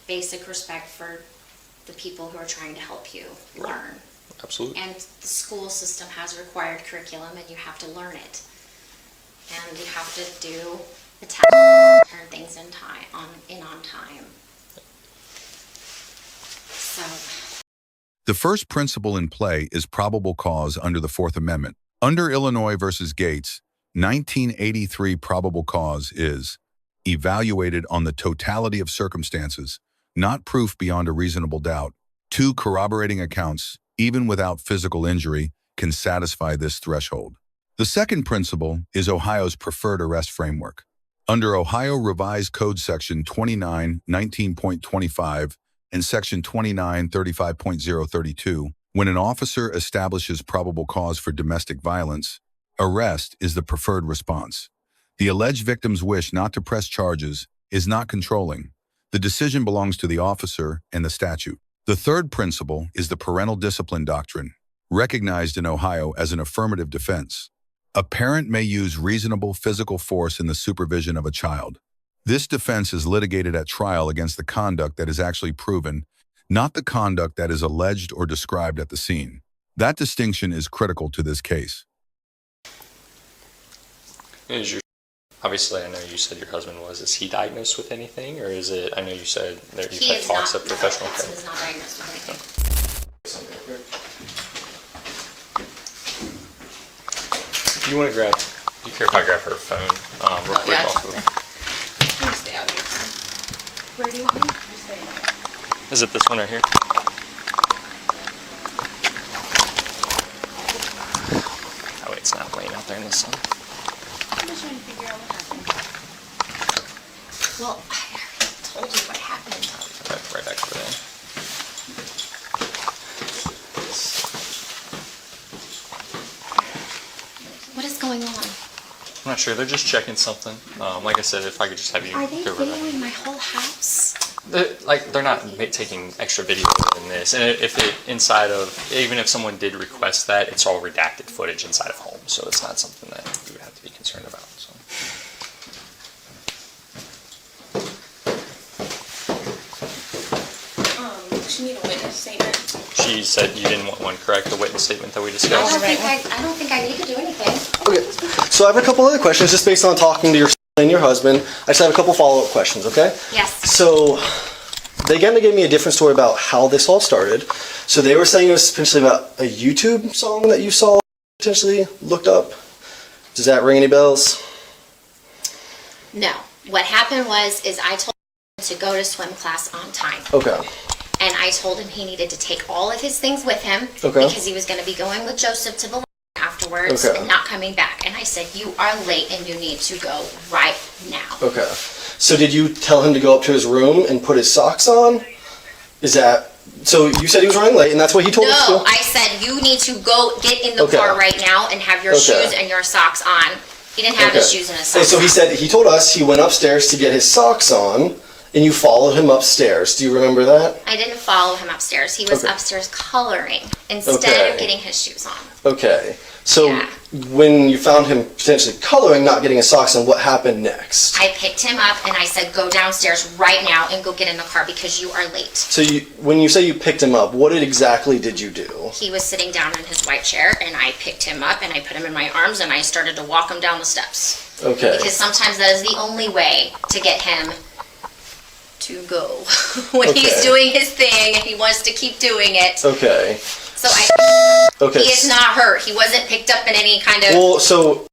basic respect for the people who are trying to help you learn. Absolutely. And the school system has required curriculum, and you have to learn it. And you have to do the tests, turn things in on time. So, The first principle in play is probable cause under the Fourth Amendment. Under Illinois versus Gates, 1983 probable cause is evaluated on the totality of circumstances, not proof beyond a reasonable doubt. 2 corroborating accounts, even without physical injury, can satisfy this threshold. The second principle is Ohio's preferred arrest framework. Under Ohio Revised Code Section 29:19.25 and Section 29:35.032, when an officer establishes probable cause for domestic violence, arrest is the preferred response. The alleged victim's wish not to press charges is not controlling. The decision belongs to the officer and the statute. The third principle is the parental discipline doctrine, recognized in Ohio as an affirmative defense. A parent may use reasonable physical force in the supervision of a child. This defense is litigated at trial against the conduct that is actually proven, not the conduct that is alleged or described at the scene. That distinction is critical to this case. Obviously, I know you said your husband was. Is he diagnosed with anything, or is it? I know you said that you've he had is talks not, of professional no, care. is not diagnosed with anything. Do you want to grab? Do you care if I grab her phone real quick? yeah. Off of Stay out here. Where do you want me? Just stay in there. Is it this one right here? Oh wait, it's not laying out there in the sun. I'm just trying to figure out what happened. Well, I already told you what happened. Right back over there. What is going on? I'm not sure. They're just checking something. Like I said, if I could just have you Are they go over that. videoing my whole house? They're not taking extra video than this, and if it inside of, even if someone did request that, it's all redacted footage inside of home, so it's not something that you would have to be concerned about. So. Does she need a witness statement? She said you didn't want one, correct? The witness statement that we I discussed. don't think I need to do anything. Okay, so I have a couple other questions just based on talking to your son and your husband. I just have a couple follow-up questions, okay? Yes. So, they gave me a different story about how this all started. So they were saying it was potentially about a YouTube song that you saw, potentially looked up. Does that ring any bells? No. What happened was I told him to go to swim class on time. Okay. And I told him he needed to take all of his things with him Okay. because he was going to be going with Joseph to the afterwards Okay. and not coming back. And I said, you are late and you need to go right now. Okay. So did you tell him to go up to his room and put his socks on? Is that... So you said he was running late, and that's what he told us to No, do? I said, you need to go get in the Okay. car right now and have your Okay. shoes and your socks on. He didn't have his shoes and his And socks so he on. said, he told us he went upstairs to get his socks on, and you followed him upstairs. Do you remember that? I didn't follow him upstairs. He was Okay. upstairs coloring instead Okay. of getting his shoes on. Okay. So Yeah. when you found him potentially coloring, not getting his socks on, what happened next? I picked him up and I said, go downstairs right now and go get in the car because you are late. So when you say you picked him up, what exactly did you do? He was sitting down in his white chair and I picked him up and I put him in my arms and I started to walk him down the steps. Okay. Because sometimes that is the only way to get him to go. When he's Okay. doing his thing and he wants to keep doing it. Okay. So Okay. he is not hurt. He wasn't picked up in any kind of Well, so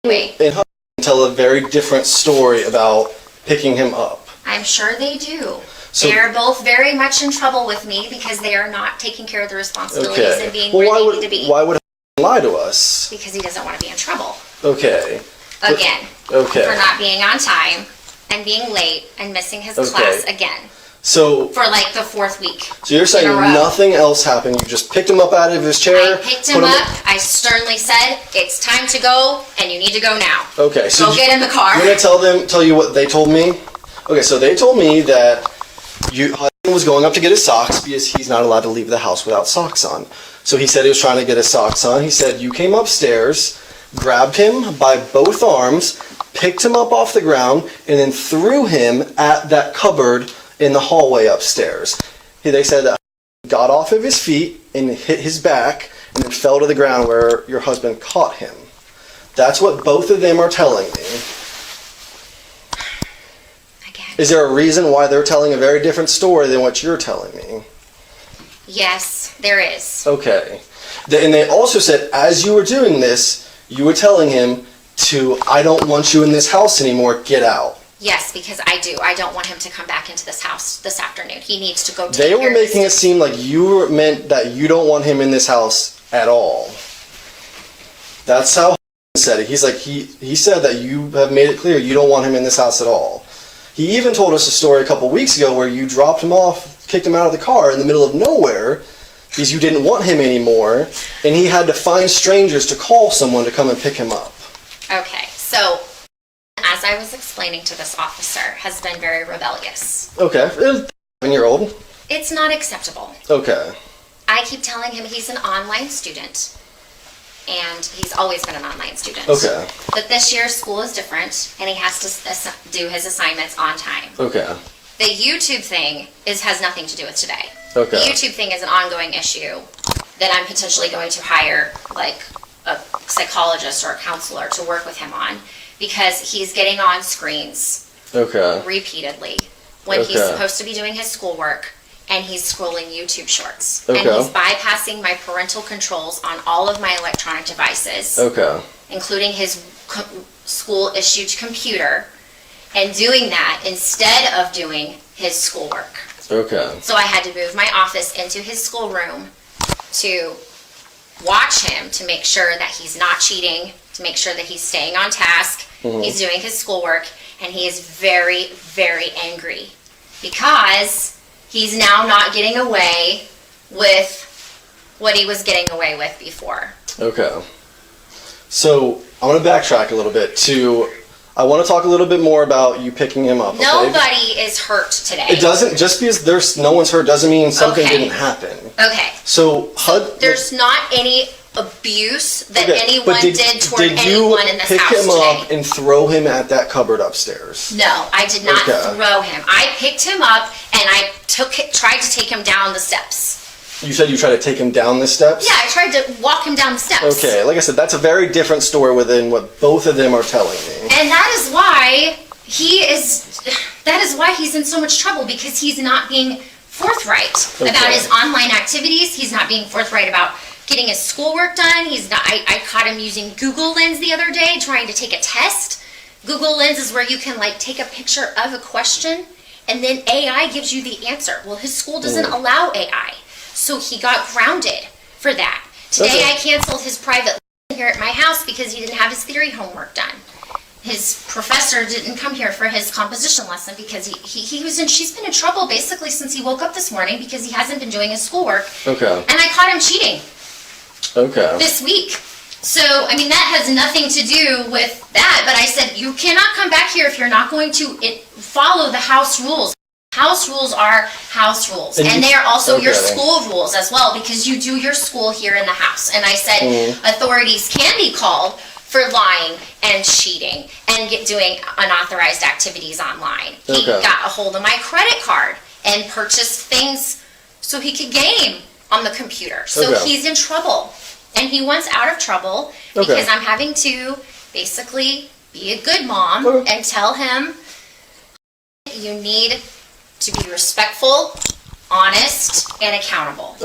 way. in Hudson, tell a very different story about picking him up. I'm sure they do. So- They are both very much in trouble with me because they are not taking care of the responsibilities Okay. and being Well, where they need to be. why would he lie to us? Because he doesn't want to be in trouble. Okay. Again. Okay. For not being on time and being late and missing his Okay. class again. So For like the fourth week. you're saying in a row. nothing else happened. You just picked him up out of his chair. I picked put him up. I sternly said, "It's time to go, and you need to go now. Okay. So Go get in the car." I'm gonna tell you what they told me. Okay. So they told me that Hudson was going up to get his socks because he's not allowed to leave the house without socks on. So he said he was trying to get his socks on. He said you came upstairs, grabbed him by both arms, picked him up off the ground, and then threw him at that cupboard in the hallway upstairs. They said that he got off of his feet and hit his back and then fell to the ground where your husband caught him. That's what both of them are telling me. Again. Is there a reason why they're telling a very different story than what you're telling me? Yes, there is. Okay. And they also said, as you were doing this, you were telling him I don't want you in this house anymore, get out. Yes, because I do. I don't want him to come back into this house this afternoon. He needs to go take They care were of his making it seem like you meant that you don't want him in this house at all. That's how said it. He's like, he said that you have made it clear you don't want him in this house at all. He even told us a story a couple weeks ago where you dropped him off, kicked him out of the car in the middle of nowhere because you didn't want him anymore, and he had to find strangers to call someone to come and pick him up. Okay, so as I was explaining to this officer, has been very rebellious. Okay. 7-year-old. It's not acceptable. Okay. I keep telling him he's an online student, and he's always been an online student. Okay. But this year school is different, and he has to do his assignments on time. Okay. The YouTube thing has nothing to do with today. Okay. The YouTube thing is an ongoing issue that I'm potentially going to hire like a psychologist or a counselor to work with him on because he's getting on screens Okay. repeatedly when he's Okay. supposed to be doing his schoolwork and he's scrolling YouTube shorts. Okay. And he's bypassing my parental controls on all of my electronic devices, Okay. including his school-issued computer, and doing that instead of doing his schoolwork. Okay. So I had to move my office into his schoolroom to watch him to make sure that he's not cheating, to make sure that he's staying on task, he's doing his schoolwork, and he is very, very angry because he's now not getting away with what he was getting away with before. Okay. So I'm going to backtrack a little bit to. I want to talk a little bit more about you picking him up. Okay? Nobody is hurt today. It doesn't just because there's no one's hurt doesn't mean something Okay. didn't happen. Okay. So There's not any abuse that okay, anyone but did toward anyone in this pick house him today. up and throw him at that cupboard upstairs? No, I did not Okay. throw him. I picked him up and I tried to take him down the steps. You said you tried to take him down the steps? Yeah, I tried to walk him down the steps. Okay, like I said, that's a very different story within what both of them are telling me. And that is why he's in so much trouble because he's not being forthright about Okay. his online activities. He's not being forthright about getting his schoolwork done. I caught him using Google Lens the other day trying to take a test. Google Lens is where you can like take a picture of a question and then AI gives you the answer. Well, his school doesn't allow AI. So he got grounded for that. Today Okay. I canceled his private lesson here at my house because he didn't have his theory homework done. His professor didn't come here for his composition lesson because she's been in trouble basically since he woke up this morning because he hasn't been doing his schoolwork. Okay. And I caught him cheating Okay. this week. So, I mean, that has nothing to do with that. But I said, you cannot come back here if you're not going to follow the house rules. House rules are house rules, and they are also your school rules as well, because you do your school here in the house. And I said authorities can be called for lying and cheating and doing unauthorized activities online. He got a hold of my credit card and purchased things so he could game on the computer. So he's in trouble, and he wants out of trouble because I'm having to basically be a good mom and tell him you need to be respectful, honest, and accountable.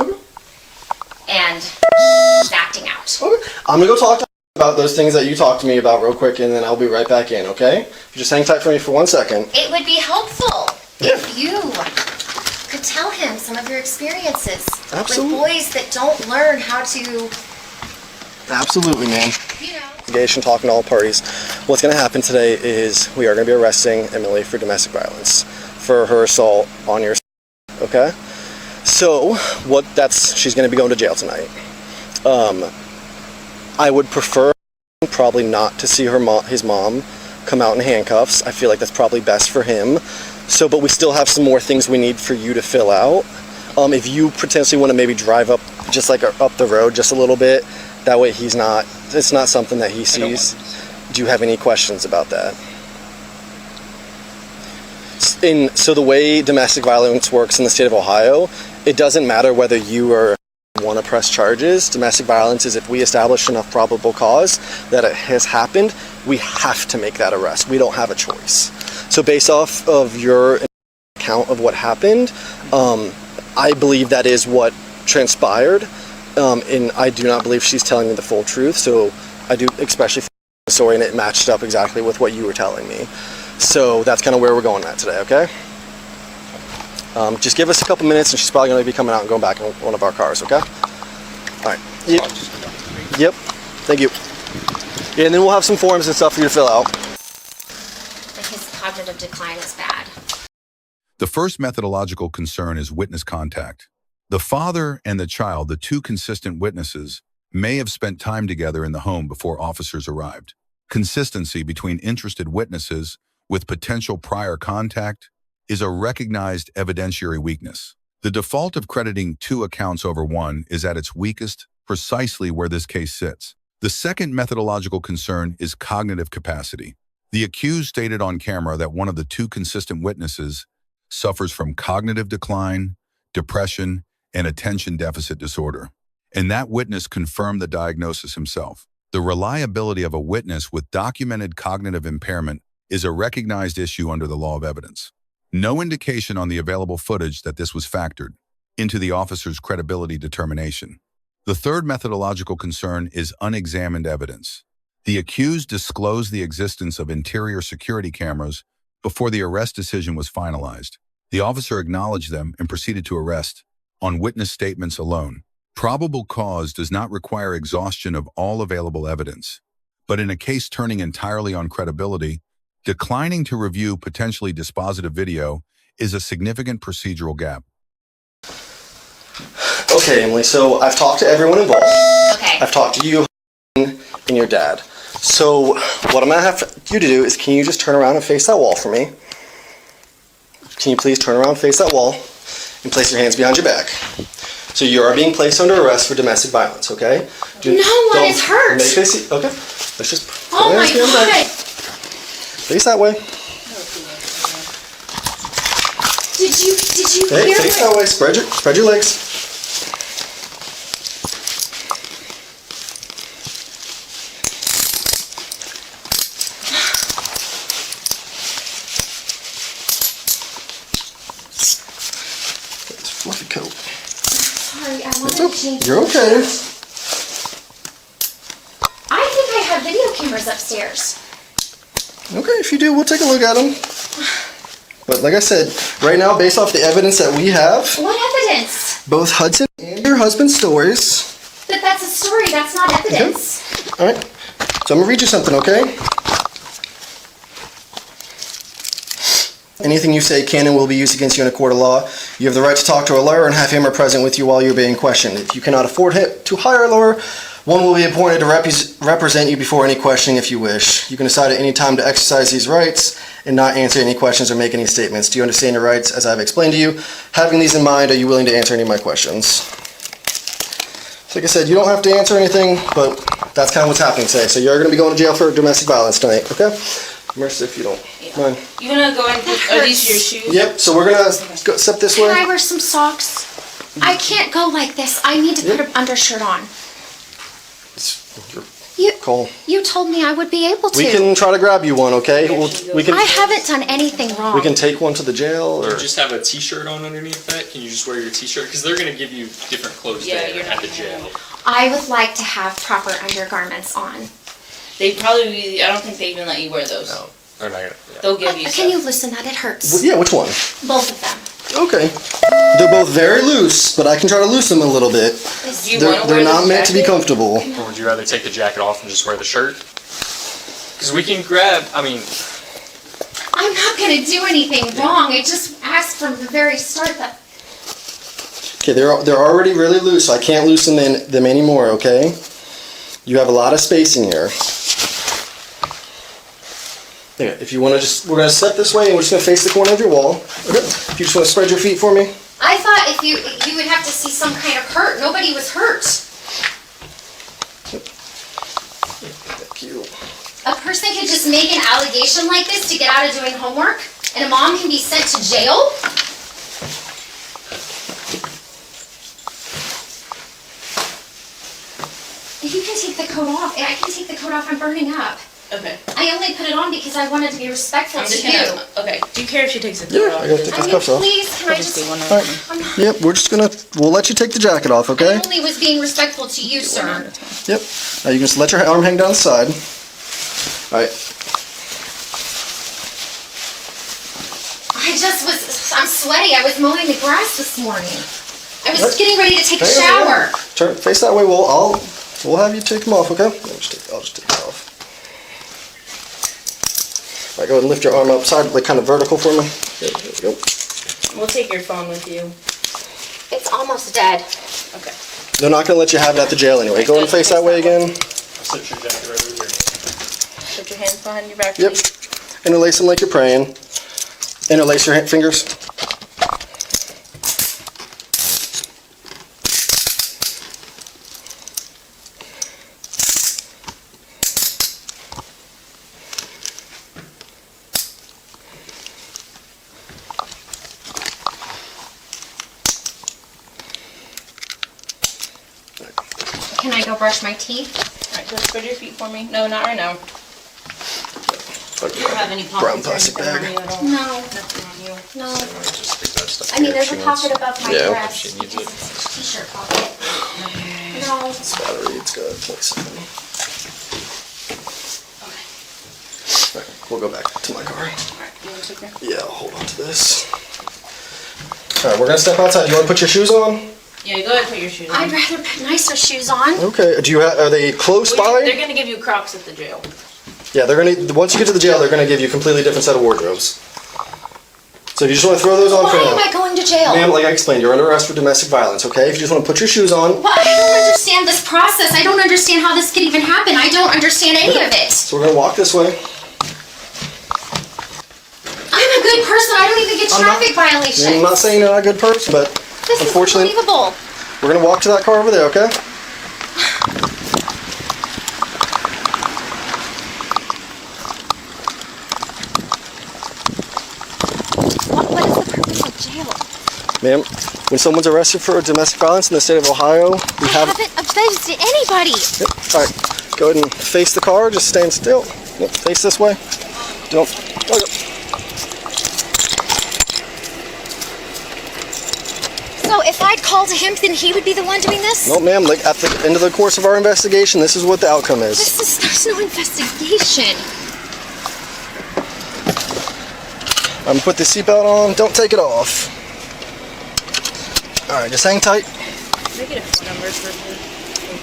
And he's acting out. I'm gonna go talk to about those things that you talked to me about real quick, and then I'll be right back in, okay? You just hang tight for me for 1 second. It would be helpful if you could tell him some of your experiences with boys that don't learn how to... Absolutely, man. You know. Investigation, talking to all parties. What's going to happen today is we are going to be arresting Emily for domestic violence, for her assault on your... Okay? So, she's going to be going to jail tonight. I would prefer probably not to see his mom come out in handcuffs. I feel like that's probably best for him. So, but we still have some more things we need for you to fill out. If you potentially want to maybe drive up, just like up the road just a little bit, that way it's not something that he sees. Do you have any questions about that? So the way domestic violence works in the state of Ohio, it doesn't matter whether you want to press charges. Domestic violence is if we establish enough probable cause that it has happened, we have to make that arrest. We don't have a choice. So based off of your account of what happened, I believe that is what transpired, and I do not believe she's telling me the full truth. So I do, especially for the story, and it matched up exactly with what you were telling me. So that's kind of where we're going at today, okay? Just give us a couple minutes, and she's probably going to be coming out and going back in one of our cars, okay? All right. Yep. Thank you. Yeah, and then we'll have some forms and stuff for you to fill out. His cognitive decline is bad. The first methodological concern is witness contact. The father and the child, the two consistent witnesses, may have spent time together in the home before officers arrived. Consistency between interested witnesses with potential prior contact is a recognized evidentiary weakness. The default of crediting two accounts over one is at its weakest, precisely where this case sits. The second methodological concern is cognitive capacity. The accused stated on camera that one of the two consistent witnesses suffers from cognitive decline, depression, and attention deficit disorder. And that witness confirmed the diagnosis himself. The reliability of a witness with documented cognitive impairment is a recognized issue under the law of evidence. No indication on the available footage that this was factored into the officer's credibility determination. The third methodological concern is unexamined evidence. The accused disclosed the existence of interior security cameras before the arrest decision was finalized. The officer acknowledged them and proceeded to arrest on witness statements alone. Probable cause does not require exhaustion of all available evidence, but in a case turning entirely on credibility, declining to review potentially dispositive video is a significant procedural gap. Okay, Emily, so I've talked to everyone involved. Okay. I've talked to you and your dad. So what I'm going to have you to do is, can you just turn around and face that wall for me? Can you please turn around and face that wall and place your hands behind your back? So you are being placed under arrest for domestic violence, okay? No one is hurt. Okay, let's just put Oh your my hands behind your back. God. Face that way. Did you Hey, hear face it? that way. Spread your legs. Fluffy coat. Sorry, I wanted to change. You're okay. I think I have video cameras upstairs. Okay, if you do, we'll take a look at them. But like I said, right now, based off the evidence that we have, What evidence? both Hudson and your husband's stories. But that's a story, that's not evidence. All right, so I'm gonna read you something, okay? Anything you say can and will be used against you in a court of law. You have the right to talk to a lawyer and have him or present with you while you're being questioned. If you cannot afford to hire a lawyer, One will be appointed to represent you before any questioning if you wish. You can decide at any time to exercise these rights and not answer any questions or make any statements. Do you understand your rights as I've explained to you? Having these in mind, are you willing to answer any of my questions? Like I said, you don't have to answer anything, but that's kind of what's happening today. So you're going to be going to jail for domestic violence tonight, okay? Mercy, if you don't mind. You wanna go and are these your shoes? Yep, so we're going to step this way. Can I wear some socks? I can't go like this. I need to put an undershirt on. Cole. You told me I would be able to. We can try to grab you one, okay? We can. I haven't done anything wrong. We can take one to the jail, or You just have a t-shirt on underneath that? Can you just wear your t-shirt? Because they're going to give you different clothes Yeah, there you're at not the gonna jail. I would like to have proper undergarments on. They probably, I don't think they even let you wear those. No, they're not going to. Yeah. They'll give you Can you stuff. loosen that? It hurts. yeah, which one? Both of them. Okay. They're both very loose, but I can try to loosen them a little bit. Do you wanna They're wear not the meant to be jacket? comfortable. Or would you rather take the jacket off and just wear the shirt? Because we can grab, I mean, I'm not going to do anything wrong. I just asked from the very start that. Okay, they're already really loose, so I can't loosen them anymore, okay? You have a lot of spacing here. Yeah, if you want to we're going to step this way and we're just going to face the corner of your wall. Okay. If you just want to spread your feet for me. I thought if you would have to see some kind of hurt. Nobody was hurt. Thank you. A person could just make an allegation like this to get out of doing homework, and a mom can be sent to jail? You can take the coat off, and I can take the coat off. I'm burning up. Okay. I only put it on because I wanted to be respectful I'm to just you. gonna, okay. Do you care if she takes the Yeah, coat off? I gotta take I those mean, cuffs off. please, can I Just just... do one All of right. them. Yep, we'll let you take the jacket off, okay? I only was being respectful to you, sir. Yep. Now you can just let your arm hang down the side. All right. I'm sweaty. I was mowing the grass this morning. I was What? getting ready to take a Hang on, shower. Turn, face that way. We'll have you take them off, okay? I'll just take it off. All right, go ahead and lift your arm outside, like kind of vertical for me. There we go. We'll take your phone with you. It's almost dead. Okay. They're not gonna let you have it at the jail anyway. Go ahead and face that way again. I'll slip your jacket right over here. Put your hands behind your back. Yep. please. Interlace them like you're praying. Interlace your fingers. Can I go brush my teeth? Alright, just spread your feet for me. No, not right now. Do you have any Brown pockets or plastic anything bag. on you at all? No, Nothing on you. no. Just stick that stuff I mean, here if there's a she wants. pocket above my Yeah. dress. She needs because it. it's a t-shirt pocket. No. Battery, it's got place. Alright, we'll go back to my car. Alright, you want to take her? Yeah, I'll hold on to this. Alright, we're gonna step outside. You wanna put your shoes on? Yeah, go ahead and put your shoes on. I'd rather put nicer shoes on. Okay. Are they close Well, they're by? gonna give you Crocs at the jail. Yeah, once you get to the jail, they're gonna give you a completely different set of wardrobes. So if you just wanna throw those on Why for am now. I going to jail? Ma'am, like I explained, you're under arrest for domestic violence, okay? If you just wanna put your shoes on. Well, I don't understand this process. I don't understand how this could even happen. I don't understand any of it. So we're gonna walk this way. I'm a good person. I don't even get traffic violations. I'm not saying you're not a good person, but This is unfortunately, unbelievable. we're gonna walk to that car over there, okay? What is the purpose of jail? Ma'am, when someone's arrested for domestic violence in the state of Ohio, we I have... haven't abused anybody. Yep. All right, go ahead and face the car, just stand still. Yep. Face this way. Don't... Okay. So if I'd called him, then he would be the one doing this? No, ma'am, like at the end of the course of our investigation, this is what the outcome is. There's no investigation. I'm gonna put the seatbelt on, don't take it off. All right, just hang tight. Can I get a phone number for her?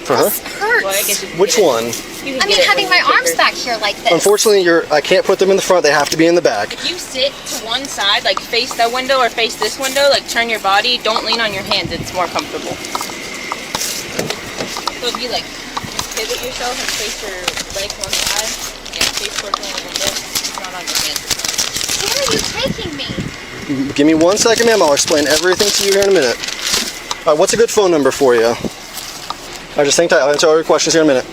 For her? This hurts. Well, I guess you can Which get it. one? You can I mean, get it having when my you take arms her. back here like this. Unfortunately, I can't put them in the front, they have to be in the back. If you sit to one side, like face that window or face this window, like turn your body, don't lean on your hands, it's more comfortable. So if you like pivot yourself and place your leg to one side and face towards one of the window. It's not on your hands. Where are you taking me? Give me 1 second, ma'am. I'll explain everything to you here in a minute. All right, what's a good phone number for you? I just think I'll answer all your questions here in a minute.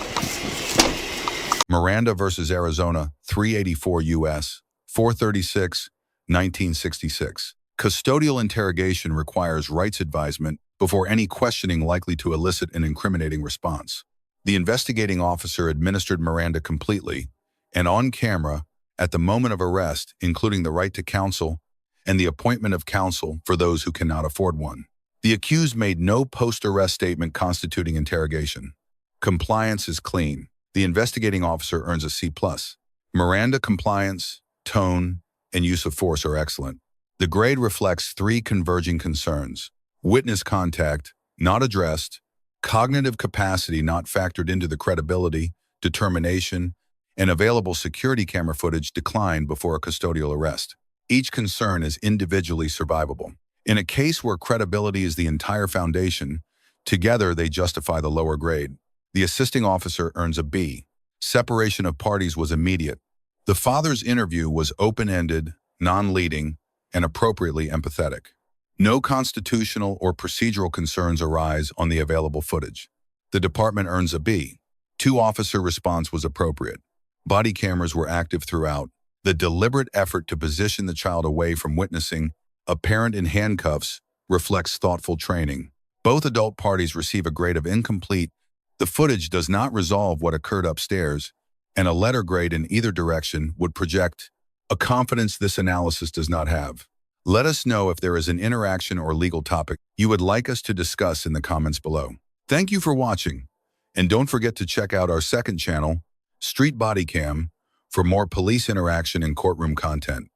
Miranda versus Arizona, 384 U.S., 436, 1966. Custodial interrogation requires rights advisement before any questioning likely to elicit an incriminating response. The investigating officer administered Miranda completely and on camera at the moment of arrest, including the right to counsel and the appointment of counsel for those who cannot afford one. The accused made no post-arrest statement constituting interrogation. Compliance is clean. The investigating officer earns a C+. Miranda compliance, tone, and use of force are excellent. The grade reflects 3 converging concerns: witness contact, not addressed; cognitive capacity not factored into the credibility, determination, and available security camera footage declined before a custodial arrest. Each concern is individually survivable. In a case where credibility is the entire foundation, together they justify the lower grade. The assisting officer earns a B. Separation of parties was immediate. The father's interview was open-ended, non-leading, and appropriately empathetic. No constitutional or procedural concerns arise on the available footage. The department earns a B. 2-officer response was appropriate. Body cameras were active throughout. The deliberate effort to position the child away from witnessing a parent in handcuffs reflects thoughtful training. Both adult parties receive a grade of incomplete. The footage does not resolve what occurred upstairs, and a letter grade in either direction would project a confidence this analysis does not have. Let us know if there is an interaction or legal topic you would like us to discuss in the comments below. Thank you for watching, and don't forget to check out our second channel, Street Bodycam, for more police interaction and courtroom content.